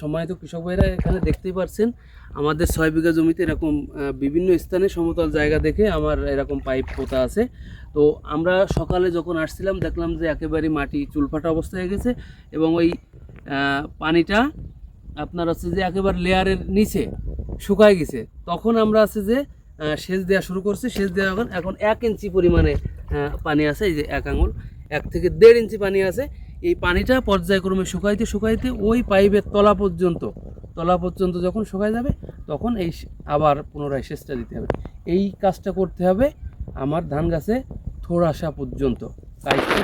সম্মানিত কৃষক ভাইরা, এখানে দেখতেই পাচ্ছেন আমাদের 6 বিঘা জমিতে এরকম বিভিন্ন স্থানে সমতল জায়গা দেখে আমার এরকম পাইপ পোতা আছে। তো আমরা সকালে যখন আসছিলাম দেখলাম যে একেবারে মাটি চুলফাটা অবস্থা হয়ে গেছে এবং ওই পানিটা আপনার হচ্ছে যে একেবারে লেয়ারের নিচে শুকায় গেছে। তখন আমরা আছে যে সেচ দেওয়া শুরু করছি। সেচ দেওয়া এখন 1 ইঞ্চি পরিমাণে পানি আছে, এই যে 1 আঙুল 1 থেকে 1.5 ইঞ্চি পানি আছে। এই পানিটা পর্যায়ক্রমে শুকাইতে শুকাইতে ওই পাইপের তলা পর্যন্ত যখন শুকায় যাবে তখন এই আবার পুনরায় সেচটা দিতে হবে। এই কাজটা করতে হবে আমার ধান গাছে থোড় আসা পর্যন্ত,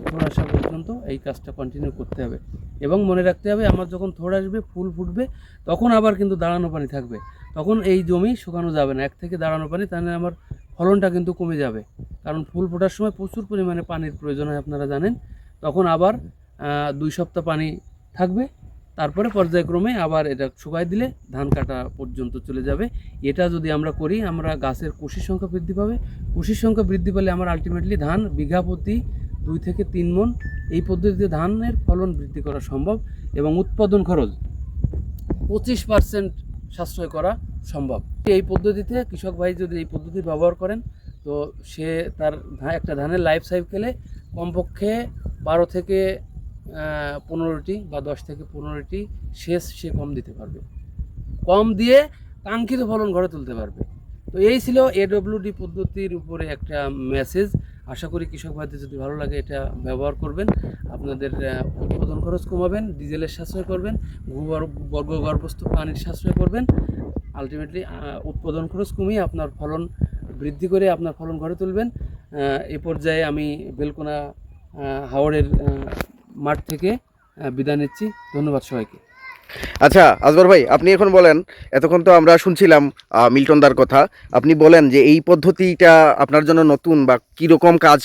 থোড় আসা পর্যন্ত এই কাজটা কন্টিনিউ করতে হবে। এবং মনে রাখতে হবে আমার যখন থোড় আসবে, ফুল ফুটবে, তখন আবার কিন্তু দাঁড়ানো পানি থাকবে। তখন এই জমি শুকানো যাবে না, 1 থেকে দাঁড়ানো পানি, তাহলে আমার ফলনটা কিন্তু কমে যাবে। কারণ ফুল ফোটার সময় প্রচুর পরিমাণে পানির প্রয়োজন হয়, আপনারা জানেন। তখন আবার 2 সপ্তাহ পানি থাকবে, তারপরে পর্যায়ক্রমে আবার এটা শুকাই দিলে ধান কাটা পর্যন্ত চলে যাবে। এটা যদি আমরা করি, আমরা গাছের কুশির সংখ্যা বৃদ্ধি পাবে। কুশির সংখ্যা বৃদ্ধি পেলে আমার আলটিমেটলি ধান বিঘা প্রতি 2 থেকে 3 মণ এই পদ্ধতিতে ধানের ফলন বৃদ্ধি করা সম্ভব এবং উৎপাদন খরচ 25% সাশ্রয় করা সম্ভব। এই পদ্ধতিতে কৃষক ভাই যদি এই পদ্ধতি ব্যবহার করেন, তো সে তার একটা ধানের লাইফ সাইকেলে কমপক্ষে 12 থেকে 15টি বা 10 থেকে 15টি সেচ সে কম দিতে পারবে, কম দিয়ে কাঙ্ক্ষিত ফলন ঘরে তুলতে পারবে। তো এই ছিল AWD পদ্ধতির উপরে একটা মেসেজ। আশা করি কৃষক ভাইদের যদি ভালো লাগে এটা ব্যবহার করবেন, আপনাদের উৎপাদন খরচ কমাবেন, ডিজেলের সাশ্রয় করবেন, ভূগর্ভস্থ পানির সাশ্রয় করবেন, আলটিমেটলি উৎপাদন খরচ কমিয়ে আপনার ফলন বৃদ্ধি করে আপনার ফলন ঘরে তুলবেন। এ পর্যায়ে আমি বেলকোনা হাওড়ের মাঠ থেকে বিদায় নিচ্ছি। ধন্যবাদ সবাইকে। আচ্ছা আসগর ভাই, আপনি এখন বলেন, এতক্ষণ তো আমরা শুনছিলাম মিল্টন দার কথা, আপনি বলেন যে এই পদ্ধতিটা আপনার জন্য নতুন বা কীরকম কাজ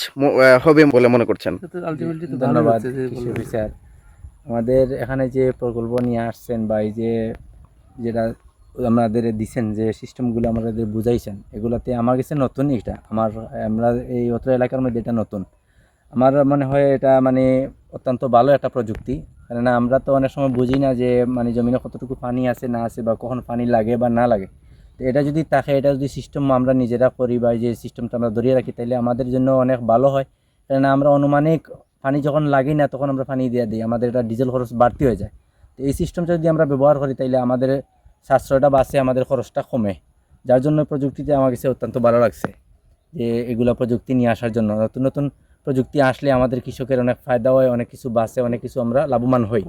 হবে বলে মনে করছেন? ধন্যবাদ কৃষি অফিসার। আমাদের এখানে যে প্রকল্প নিয়ে আসছেন বা এই যে যেটা আমাদের দিচ্ছেন, যে সিস্টেমগুলো আমাদের বুঝাইছেন, এগুলাতে আমার কাছে নতুন। এটা আমরা এই অত্র এলাকার মধ্যে এটা নতুন। আমার মনে হয় এটা মানে অত্যন্ত ভালো একটা প্রযুক্তি। কেননা আমরা তো অনেক সময় বুঝি না যে মানে জমিনে কতটুকু পানি আছে না আছে বা কখন পানি লাগে বা না লাগে। তো এটা যদি থাকে, এটা যদি সিস্টেম আমরা নিজেরা করি বা যে সিস্টেমটা আমরা ধরিয়ে রাখি, তাহলে আমাদের জন্য অনেক ভালো হয়। কেননা আমরা অনুমানিক পানি যখন লাগি না তখন আমরা পানি দিয়ে দিই, আমাদের এটা ডিজেল খরচ বাড়তি হয়ে যায়। তো এই সিস্টেমটা যদি আমরা ব্যবহার করি তাহলে আমাদের সাশ্রয়টা বাঁচে, আমাদের খরচটা কমে। যার জন্য প্রযুক্তিতে আমার কাছে অত্যন্ত ভালো লাগছে যে এগুলো প্রযুক্তি নিয়ে আসার জন্য। নতুন নতুন প্রযুক্তি আসলে আমাদের কৃষকের অনেক ফায়দা হয়, অনেক কিছু বাঁচে, অনেক কিছু আমরা লাভবান হই।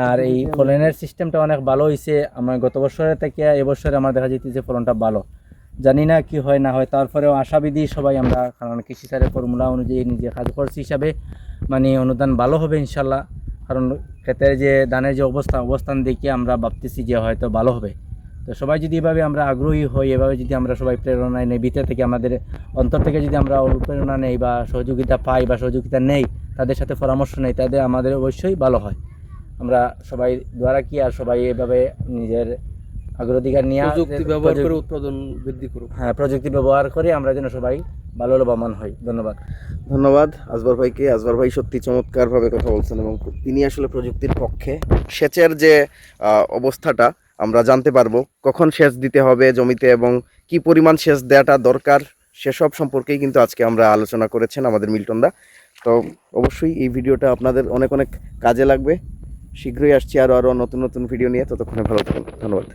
আর এই ফলনের সিস্টেমটা অনেক ভালো হয়েছে। আমার গত বছরের থেকে এবছরে আমার দেখা যেতে যে ফলনটা ভালো। জানি না কি হয় না হয়, তারপরেও আশাবাদী সবাই আমরা, কারণ কৃষি স্যারের ফর্মুলা অনুযায়ী নিজে কাজ করছি হিসাবে মানে অনুদান ভালো হবে ইনশাল্লাহ। কারণ ক্ষেতের যে ধানের যে অবস্থান দেখে আমরা ভাবতেছি যে হয়তো ভালো হবে। তো সবাই যদি এভাবে আমরা আগ্রহী হই, এভাবে যদি আমরা সবাই প্রেরণায় নেই, ভিতর থেকে আমাদের অন্তর থেকে যদি আমরা অনুপ্রেরণা নেই বা সহযোগিতা পাই বা সহযোগিতা নেই, তাদের সাথে পরামর্শ নেই, তাদের আমাদের অবশ্যই ভালো হয়। আমরা সবাই দোয়া রাখি আর সবাই এভাবে নিজের অগ্রাধিকার নিয়ে প্রযুক্তি ব্যবহার করে উৎপাদন বৃদ্ধি করুক। হ্যাঁ, প্রযুক্তি ব্যবহার করে আমরা যেন সবাই ভালো লাভবান হই। ধন্যবাদ আসগর ভাইকে। আসগর ভাই সত্যি চমৎকারভাবে কথা বলছেন এবং তিনি আসলে প্রযুক্তির পক্ষে। সেচের যে অবস্থাটা আমরা জানতে পারবো, কখন সেচ দিতে হবে জমিতে এবং কি পরিমাণ সেচ দেওয়াটা দরকার, সেসব সম্পর্কেই কিন্তু আজকে আমরা আলোচনা করেছেন আমাদের মিল্টন দা। তো অবশ্যই এই ভিডিওটা আপনাদের অনেক অনেক কাজে লাগবে। শীঘ্রই আসছি আরও নতুন নতুন ভিডিও নিয়ে, ততক্ষণে ভালো থাকুন। ধন্যবাদ।